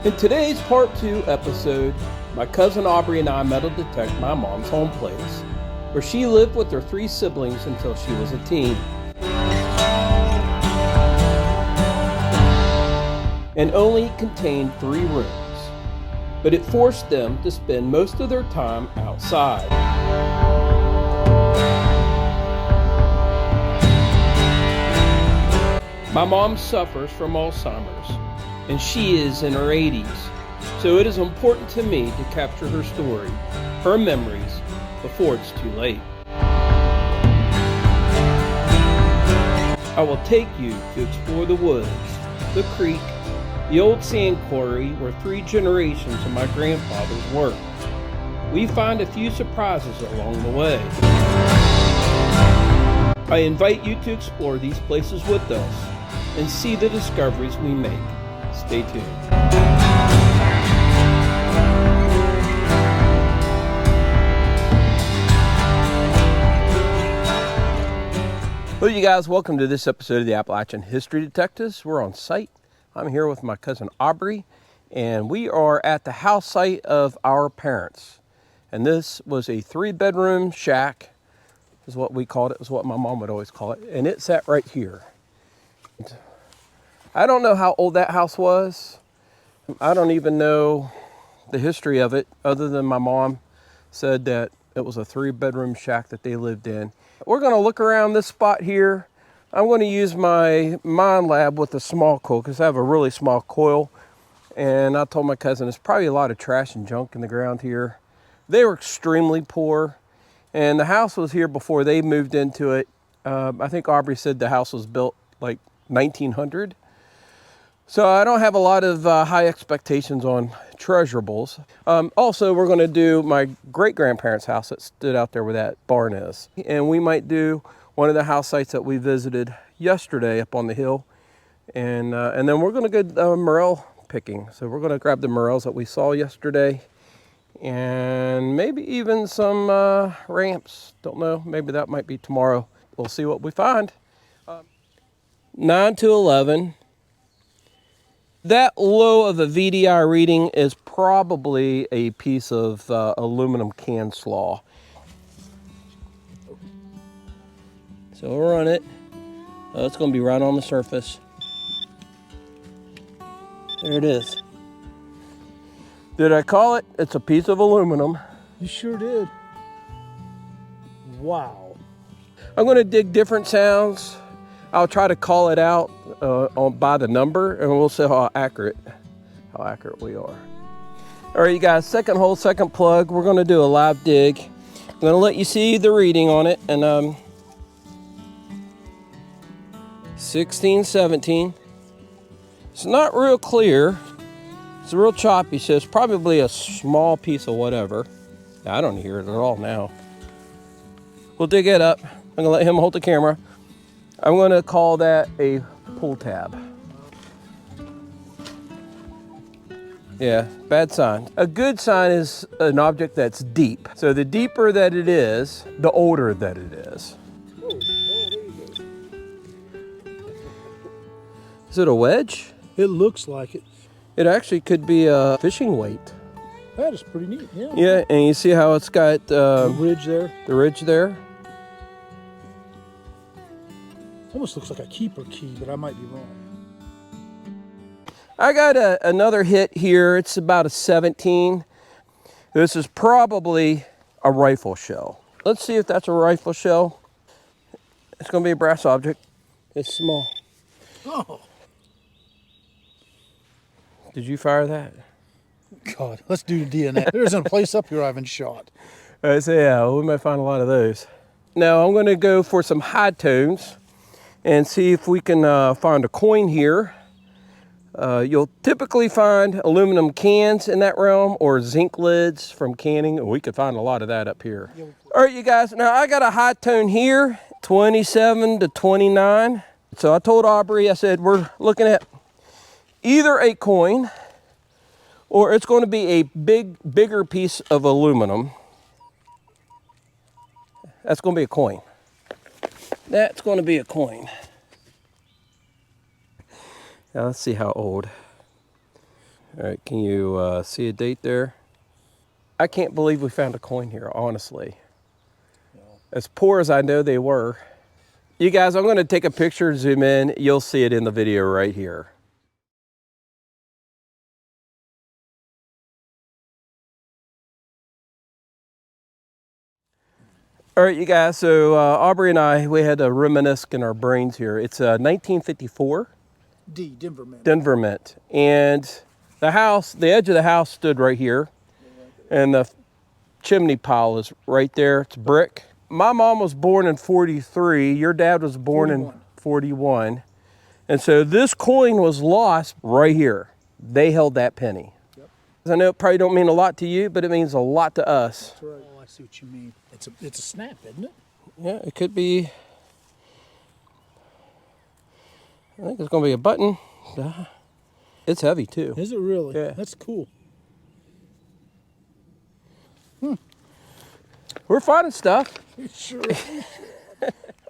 In today's part 2 episode, my cousin Aubrey and I metal detect my mom's home place, where she lived with her 3 siblings until she was a teen, and only contained 3 rooms, but it forced them to spend most of their time outside. My mom suffers from Alzheimer's, and she is in her 80s, so it is important to me to capture her story, her memories, before it's too late. I will take you to explore the woods, the creek, the old sand quarry where 3 generations of my grandfathers worked. We find a few surprises along the way. I invite you to explore these places with us and see the discoveries we make. Stay tuned. Hello you guys, welcome to this episode of the Appalachian History Detectives. We're on site. I'm here with my cousin Aubrey, and we are at the house site of our parents. And this was a 3-bedroom shack, is what we called it, is what my mom would always call it. And it sat right here. I don't know how old that house was. I don't even know the history of it, other than my mom said that it was a 3-bedroom shack that they lived in. We're gonna look around this spot here. I'm gonna use my Mind Lab with a small coil, because I have a really small coil. And I told my cousin there's probably a lot of trash and junk in the ground here. They were extremely poor, and the house was here before they moved into it. I think Aubrey said the house was built like 1900. So I don't have a lot of high expectations on treasurables. Also, we're going to do my great-grandparents' house that stood out there where that barn is. And we might do one of the house sites that we visited yesterday up on the hill. And then we're going to go morel picking. So we're going to grab the morels that we saw yesterday. And maybe even some ramps. Don't know. Maybe that might be tomorrow. We'll see what we find. 9 to 11. That low of a VDI reading is probably a piece of aluminum can slaw. So we'll run it. It's going to be right on the surface. There it is. Did I call it? It's a piece of aluminum. You sure did. Wow. I'm going to dig different sounds. I'll try to call it out by the number, and we'll see how accurate we are. All right, you guys, second hole, second plug. We're going to do a live dig. I'm going to let you see the reading on it, and 16, 17. It's not real clear. It's real choppy, so it's probably a small piece of whatever. I don't hear it at all now. We'll dig it up. I'm going to let him hold the camera. I'm going to call that a pull tab. Yeah, bad sign. A good sign is an object that's deep. So the deeper that it is, the older that it is. Oh, there you go. Is it a wedge? It looks like it. It actually could be a fishing weight. That is pretty neat, yeah. Yeah, and you see how it's got the ridge there. The ridge there? It almost looks like a keeper key, but I might be wrong. I got another hit here. It's about a 17. This is probably a rifle shell. Let's see if that's a rifle shell. It's going to be a brass object. It's small. Oh. Did you fire that? God, let's do the DNA. There's a place up here I haven't shot. All right, so yeah, we might find a lot of those. Now I'm going to go for some high tones and see if we can find a coin here. You'll typically find aluminum cans in that realm, or zinc lids from canning. We could find a lot of that up here. All right, you guys, now I got a high tone here, 27 to 29. So I told Aubrey, I said, we're looking at either a coin, or it's going to be a bigger piece of aluminum. That's going to be a coin. That's going to be a coin. Now let's see how old. All right, can you see a date there? I can't believe we found a coin here, honestly. As poor as I know they were. You guys, I'm gonna take a picture, zoom in. You'll see it in the video right here. All right, you guys, so Aubrey and I, we had to reminisce in our brains here. It's 1954. Denver Mint. Denver Mint. And the house, the edge of the house stood right here. And the chimney pile is right there. It's brick. My mom was born in 43. Your dad was born 41. in 41. And so this coin was lost right here. They held that penny. Yep. I know it probably don't mean a lot to you, but it means a lot to us. That's right. Oh, I see what you mean. It's a snap, isn't it? Yeah, it could be. I think it's going to be a button. It's heavy too. Is it really? Yeah. That's cool. We're finding stuff. Sure.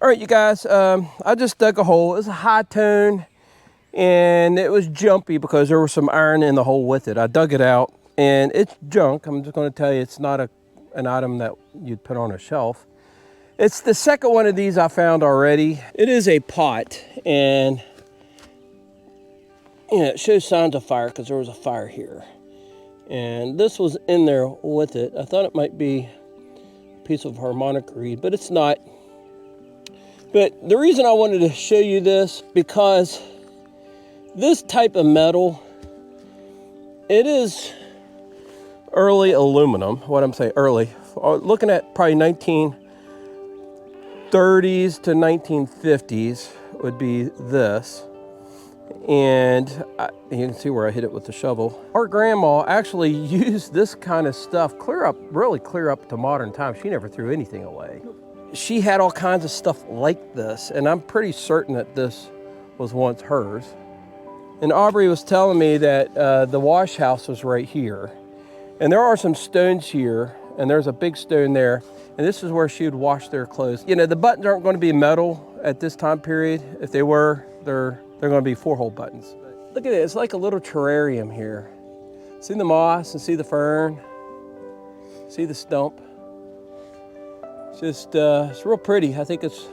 All right, you guys, I just dug a hole. It's a high tone, and it was jumpy because there was some iron in the hole with it. I dug it out, and it's junk. I'm just going to tell you, it's not an item that you'd put on a shelf. It's the second one of these I found already. It is a pot, and it shows signs of fire because there was a fire here. And this was in there with it. I thought it might be a piece of harmonic reed, but it's not. But the reason I wanted to show you this, because this type of metal, it is early aluminum. What I'm saying, early. Looking at probably 1930s to 1950s would be this. And you can see where I hit it with the shovel. Our grandma actually used this kind of stuff really clear up to modern times. She never threw anything away. She had all kinds of stuff like this, and I'm pretty certain that this was once hers. And Aubrey was telling me that the wash house was right here. And there are some stones here, and there's a big stone there. And this is where she would wash their clothes. You know, the buttons aren't going to be metal at this time period. If they were, they're going to be 4-hole buttons. Look at it, it's like a little terrarium here. See the moss and see the fern, see the stump. It's real pretty. I think it's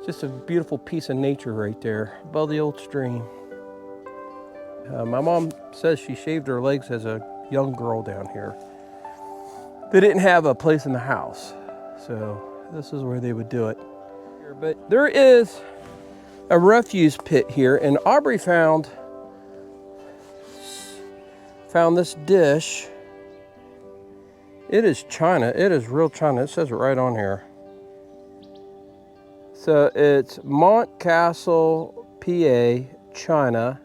just a beautiful piece of nature right there above the old stream. My mom says she shaved her legs as a young girl down here. They didn't have a place in the house, so this is where they would do it. But there is a refuse pit here, and Aubrey found this dish. It is china. It is real china. It says it right on here. So it's Mont Castle, PA, China.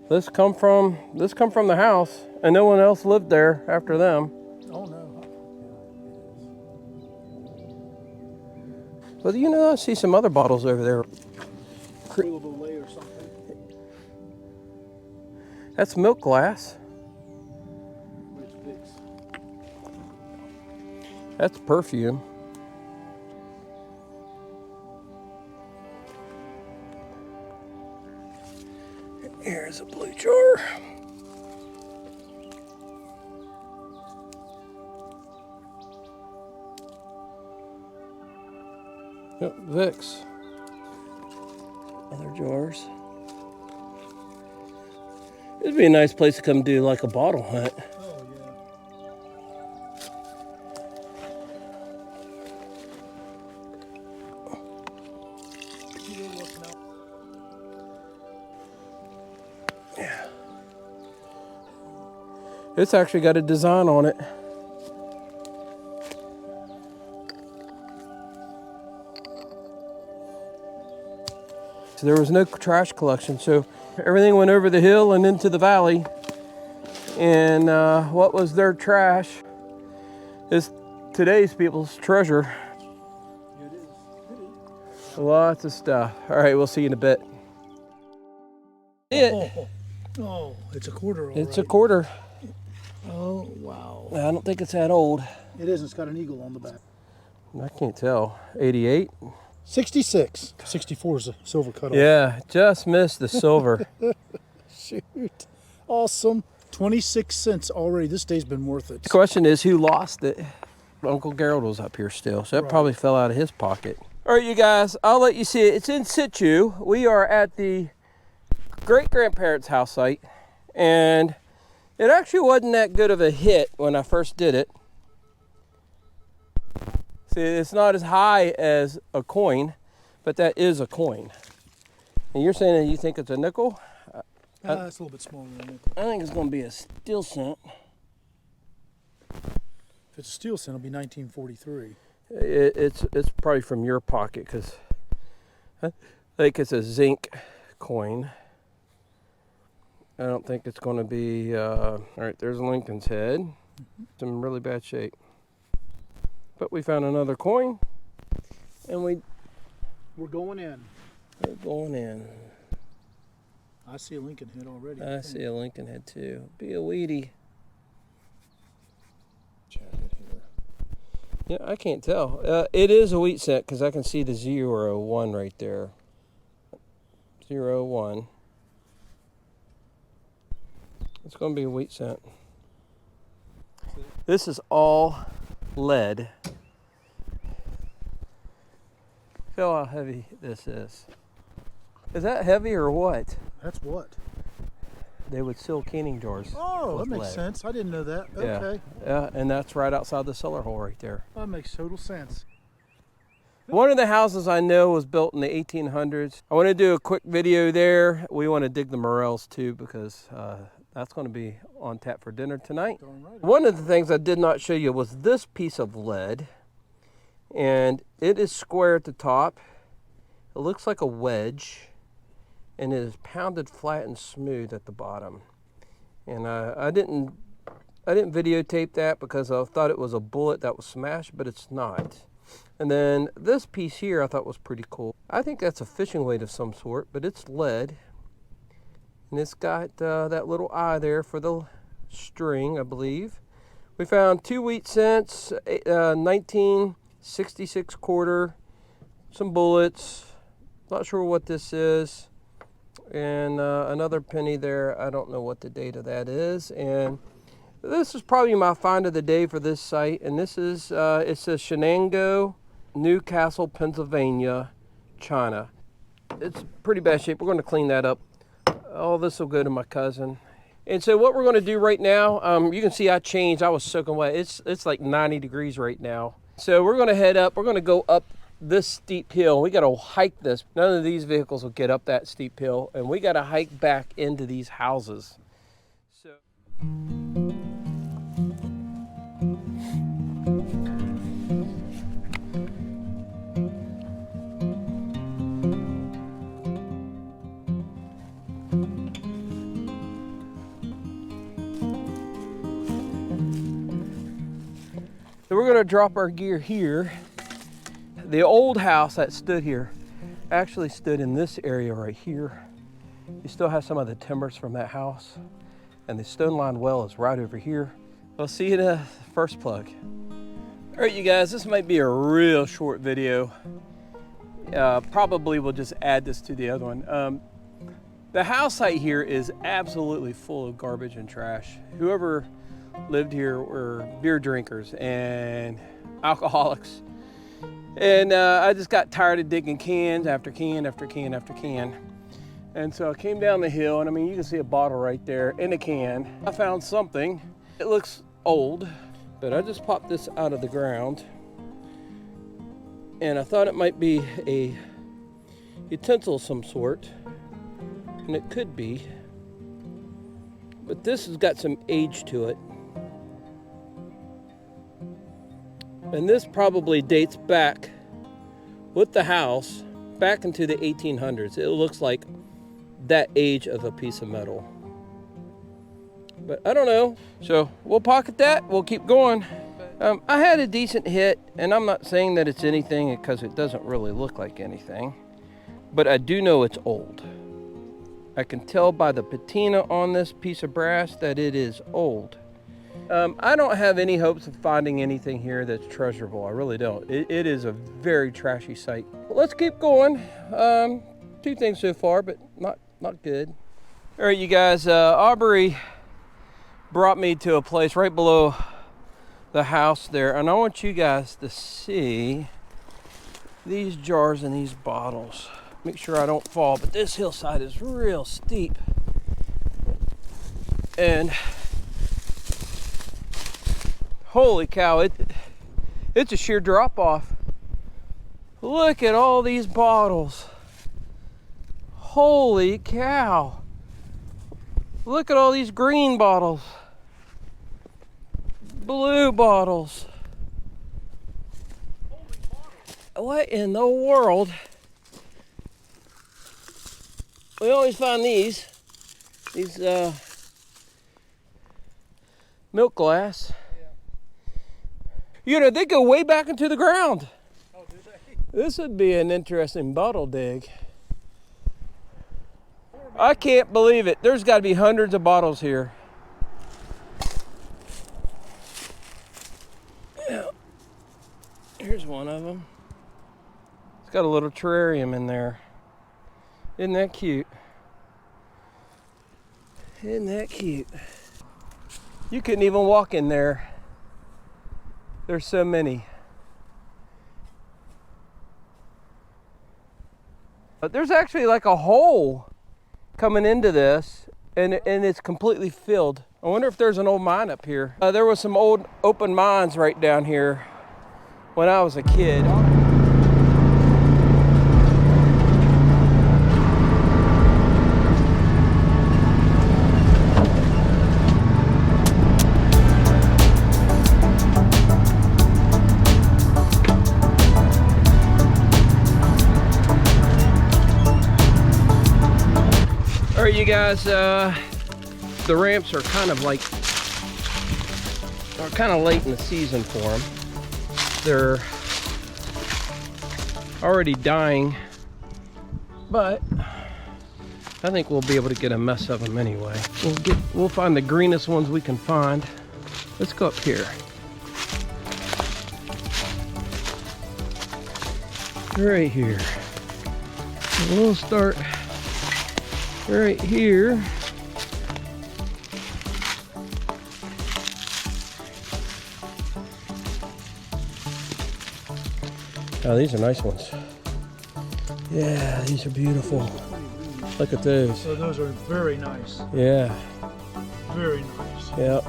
This come from the house, and no one else lived there after them. Oh no. But you know, I see some other bottles over there. Or something. That's milk glass. That's perfume. Here's a blue jar. Yep, Vicks. Other jars. It'd be a nice place to come do like a bottle hunt. Oh yeah. Yeah. It's actually got a design on it. So there was no trash collection, so everything went over the hill and into the valley. And what was their trash is today's people's treasure. It is. Lots of stuff. All right, we'll see you in a bit. Oh, it's a quarter. It's a quarter. Oh wow. I don't think it's that old. It is. It's got an eagle on the back. I can't tell. 88? 66. 64 is a silver cutoff. Yeah, just missed the silver. Shoot. Awesome. 26 cents already. This day's been worth it. The question is, who lost it? Uncle Gerald was up here still, so that probably fell out of his pocket. All right, you guys, I'll let you see it. It's in situ. We are at the great-grandparents' house site, and it actually wasn't that good of a hit when I first did it. See, it's not as high as a coin, but that is a coin. And you're saying that you think it's a nickel? It's a little bit smaller than a nickel. I think it's going to be a steel cent. If it's a steel cent, it'll be 1943. It's probably from your pocket, because I think it's a zinc coin. I don't think it's going to be, all right, there's Lincoln's head. It's in really bad shape. But we found another coin, and we're going in. We're going in. I see a Lincoln head already. I see a Lincoln head too. Be a weedy. Check it here. Yeah, I can't tell. It is a wheat cent because I can see the 01 right there. 01. It's going to be a wheat cent. This is all lead. Feel how heavy this is. Is that heavy or what? That's what? They would seal canning jars. Oh, that makes lead. sense. I didn't know that. Okay. Yeah, and that's right outside the cellar hole right there. That makes total sense. One of the houses I know was built in the 1800s. I want to do a quick video there. We want to dig the morels too, because that's going to be on tap for dinner tonight. Right. One of the things I did not show you was this piece of lead, and it is square at the top. It looks like a wedge, and it is pounded flat and smooth at the bottom. And I didn't videotape that because I thought it was a bullet that was smashed, but it's not. And then this piece here I thought was pretty cool. I think that's a fishing weight of some sort, but it's lead. And it's got that little eye there for the string, I believe. We found 2 wheat cents, 1966 quarter, some bullets. Not sure what this is. And another penny there. I don't know what the date of that is. And this is probably my find of the day for this site. And this is, it says Shenango, Newcastle, Pennsylvania, China. It's pretty bad shape. We're going to clean that up. Oh, this will go to my cousin. And so what we're going to do right now, you can see I changed. I was soaking wet. It's like 90 degrees right now. So we're going to head up. We're going to go up this steep hill. We got to hike this. None of these vehicles will get up that steep hill, and we got to hike back into these houses. So we're going to drop our gear here. The old house that stood here actually stood in this area right here. You still have some of the timbers from that house, and the stone lined well is right over here. I'll see you in the first plug. All right, you guys, this might be a real short video. Probably we'll just add this to the other one. The house site here is absolutely full of garbage and trash. Whoever lived here were beer drinkers and alcoholics. And I just got tired of digging cans after can after can after can. And so I came down the hill, and I mean, you can see a bottle right there in a can. I found something. It looks old, but I just popped this out of the ground. And I thought it might be a utensil of some sort, and it could be. But this has got some age to it. And this probably dates back with the house back into the 1800s. It looks like that age of a piece of metal. But I don't know. So we'll pocket that. We'll keep going. I had a decent hit, and I'm not saying that it's anything because it doesn't really look like anything. But I do know it's old. I can tell by the patina on this piece of brass that it is old. I don't have any hopes of finding anything here that's treasurable. I really don't. It is a very trashy site. Well, let's keep going. 2 things so far, but not good. All right, you guys, Aubrey brought me to a place right below the house there, and I want you guys to see these jars and these bottles. Make sure I don't fall, but this hillside is real steep. And holy cow, it's a sheer drop off. Look at all these bottles. Holy cow. Look at all these green bottles. Blue bottles. What in the world? We always find these milk glass. You know, they go way back into the ground. Oh, do they? This would be an interesting bottle dig. I can't believe it. There's got to be hundreds of bottles here. Yeah. Here's one of them. It's got a little terrarium in there. Isn't that cute? Isn't that cute? You couldn't even walk in there. There's so many. But there's actually like a hole coming into this, and it's completely filled. I wonder if there's an old mine up here. There was some old open mines right down here when I was a kid. All right, you guys, the ramps are kind of late in the season for them. They're already dying, but I think we'll be able to get a mess of them anyway. We'll find the greenest ones we can find. Let's go up here. Right here. We'll start right here. Oh, these are nice ones. Yeah, these are beautiful. Look at those. So those are very nice. Yeah. Very nice. Yep.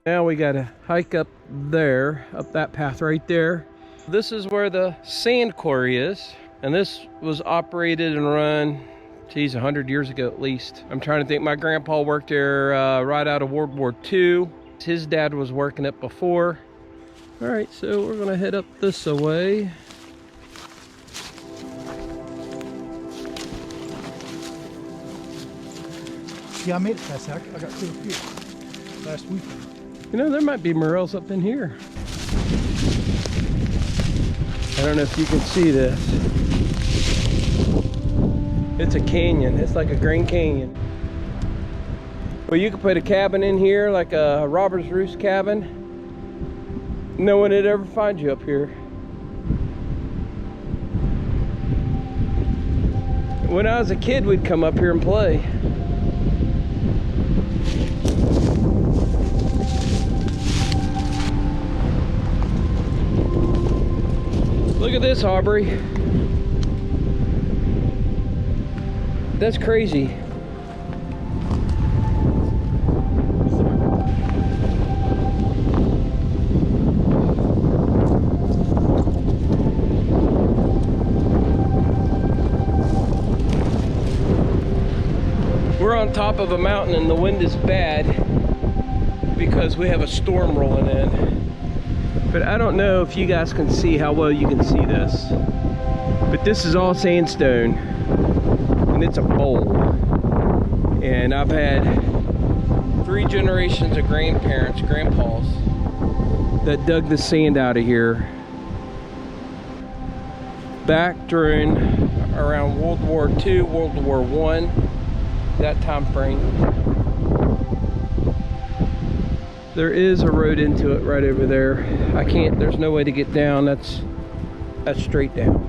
Now we gotta hike up there, up that path right there. This is where the sand quarry is, and this was operated and run, geez, 100 years ago at least. I'm trying to think, my grandpa worked there right out of World War II. His dad was working it before. All right, so we're gonna head up this way. Yeah, I made it past that. I got through a few last weekend. You know, there might be morels up in here. I don't know if you can see this. It's a canyon. It's like a Grand Canyon. Well, you could put a cabin in here, like a robber's roost cabin. No one would ever find you up here. When I was a kid, we'd come up here and play. Look at this, Aubrey. That's crazy. We're on top of a mountain and the wind is bad because we have a storm rolling in. But I don't know if you guys can see how well you can see this. But this is all sandstone. And it's a bowl. And I've had 3 generations of grandparents, grandpas, that dug the sand out of here back during around World War II, World War I, that time frame. There is a road into it right over there. I can't, there's no way to get down. That's straight down.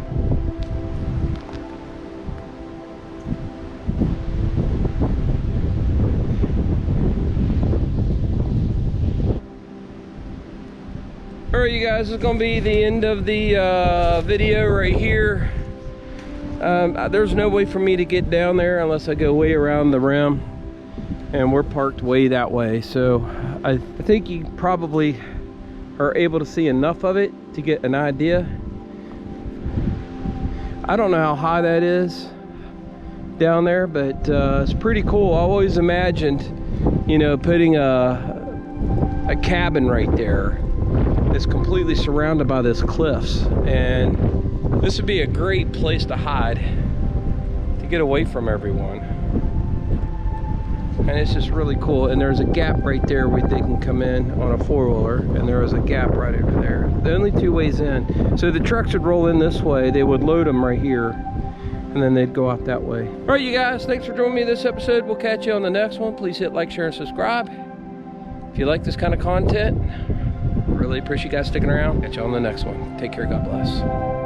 Alright you guys, this is going to be the end of the video right here. There's no way for me to get down there unless I go way around the rim, and we're parked way that way, so I think you probably are able to see enough of it to get an idea. I don't know how high that is down there, but it's pretty cool. I always imagined, you know, putting a cabin right there. It's completely surrounded by this cliffs, and this would be a great place to hide, to get away from everyone. And it's just really cool. And there's a gap right there where they can come in on a four-wheeler, and there is a gap right over there. The only two ways in. So the trucks would roll in this way, they would load them right here, and then they'd go out that way. All right, you guys, thanks for joining me this episode. We'll catch you on the next one. Please hit like, share, and subscribe. If you like this kind of content, really appreciate you guys sticking around. Catch you on the next one. Take care. God bless.